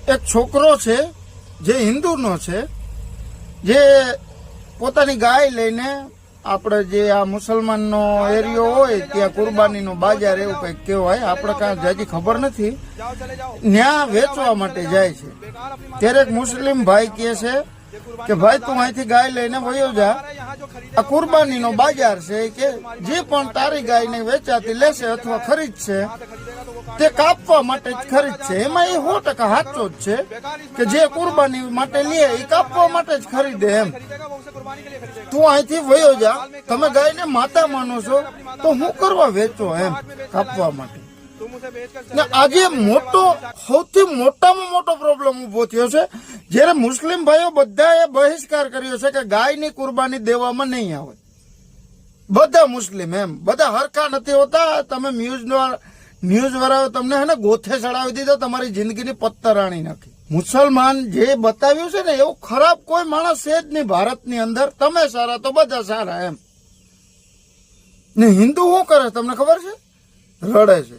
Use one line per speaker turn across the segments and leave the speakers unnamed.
એક છોકરો છે જે હિન્દુનો છે, જે પોતાની ગાય લઈને આપણે જે આ મુસલમાનનો એરિયો હોય ત્યાં કુરબાનીનો બાજાર એવું કંઈક કહેવાય, આપણે કાંઈ જાજી ખબર નથી, ત્યાં વેચવા માટે જાય છે. ત્યારે એક મુસ્લિમ ભાઈ કહે છે કે ભાઈ તું અહીંથી ગાય લઈને વયો જા, આ કુરબાનીનો બાજાર છે કે જે પણ તારી ગાયને વેચાતી લેશે અથવા ખરીદશે તે કાપવા માટે જ ખરીદશે. એમાં એ 100% સાચો જ છે કે જે કુરબાની માટે લે એ કાપવા માટે જ ખરીદે. એમ તું અહીંથી વયો જા, તમે ગાયને માતા માનો છો તો હું કરવા વેચો એમ કાપવા માટે. ને આજે સૌથી મોટામાં મોટો પ્રોબ્લેમ ઉભો થયો છે જ્યારે મુસ્લિમ ભાઈઓ બધાએ બહિષ્કાર કર્યો છે કે ગાયની કુરબાની દેવામાં નહીં આવે. બધા મુસ્લિમ એમ બધા હરખા નથી હોતા. તમે ન્યૂઝ વાળાઓ તમને હે ને ગોથે ચડાવી દીધો, તમારી જિંદગીની પત્તરાણી નાખી. મુસલમાન જે બતાવ્યું છે ને એવું ખરાબ કોઈ માણસ છે જ નહીં ભારતની અંદર. તમે સારા તો બધા સારા એમ. ને હિન્દુ શું કરે તમને ખબર છે? રડે છે,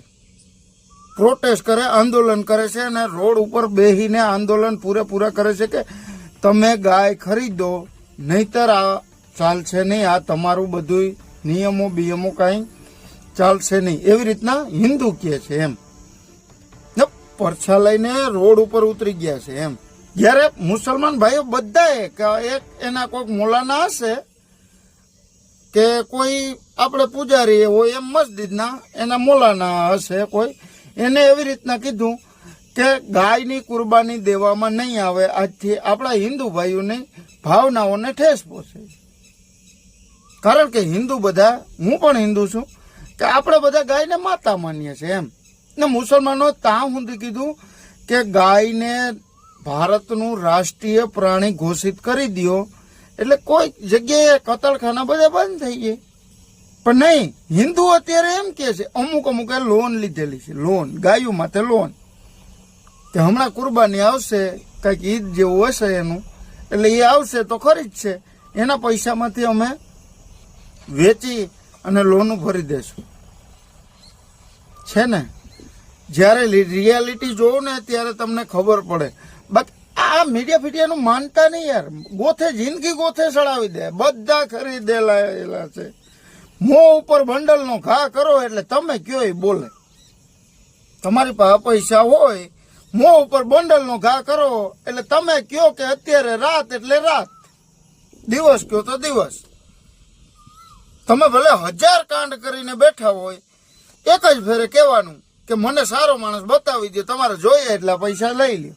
પ્રોટેસ્ટ કરે, આંદોલન કરે છે અને રોડ ઉપર બેહીને આંદોલન પૂરેપૂરા કરે છે કે તમે ગાય ખરીદો નહીતર આ ચાલશે નહીં, આ તમારું બધું નિયમો કાંઈ ચાલશે નહીં. એવી રીતના હિન્દુ કહે છે એમ. પરછા લઈને રોડ ઉપર ઉતરી ગયા છે એમ. જ્યારે મુસલમાન ભાઈઓ બધાએ એક એના કોઈક મોલાના હશે કે કોઈ આપણે પૂજારી હોય એમ મસ્જિદના એના મોલાના હશે કોઈ, એને એવી રીતના કીધું કે ગાયની કુરબાની દેવામાં નહીં આવે. આજથી આપણા હિન્દુ ભાઈઓની ભાવનાઓને ઠેસ પહોંચે. કારણ કે હિન્દુ બધા, હું પણ હિન્દુ છું, કે આપણે બધા ગાયને માતા માનીએ છીએ એમ. ને મુસલમાનો ત્યાં સુધી કીધું કે ગાયને ભારતનું રાષ્ટ્રીય પ્રાણી ઘોષિત કરી દો એટલે કોઈ જગ્યાએ કતલખાના બધા બંધ થઈ જાય. પણ નહીં, હિન્દુ અત્યારે એમ કે છે અમુક લોન લીધેલી છે, લોન ગાયો માટે લોન, કે હમણાં કુરબાની આવશે કંઈક ઈદ જેવું હશે એનું, એટલે એ આવશે તો ખરીદશે, એના પૈસામાંથી અમે વેચી અને લોન ભરી દેશું. છે ને, જ્યારે રિયાલિટી જોવો ને ત્યારે તમને ખબર પડે. બાકી આ મીડિયાનું માનતા નહીં યાર. જિંદગી ગોથે ચડાવી દે, બધા ખરીદેલા છે. મોં ઉપર બંડલનો ઘા કરો એટલે તમે કયો એ બોલે. તમારી પાસે પૈસા હોય, મોં ઉપર બંડલનો ઘા કરો એટલે તમે કયો કે અત્યારે રાત એટલે રાત, દિવસ કયો તો દિવસ. તમે ભલે 1000 કાંડ કરીને બેઠા હોય, એક જ ફેરે કહેવાનું કે મને સારો માણસ બતાવી દો, તમારે જોઈએ એટલા પૈસા લઈ લ્યો.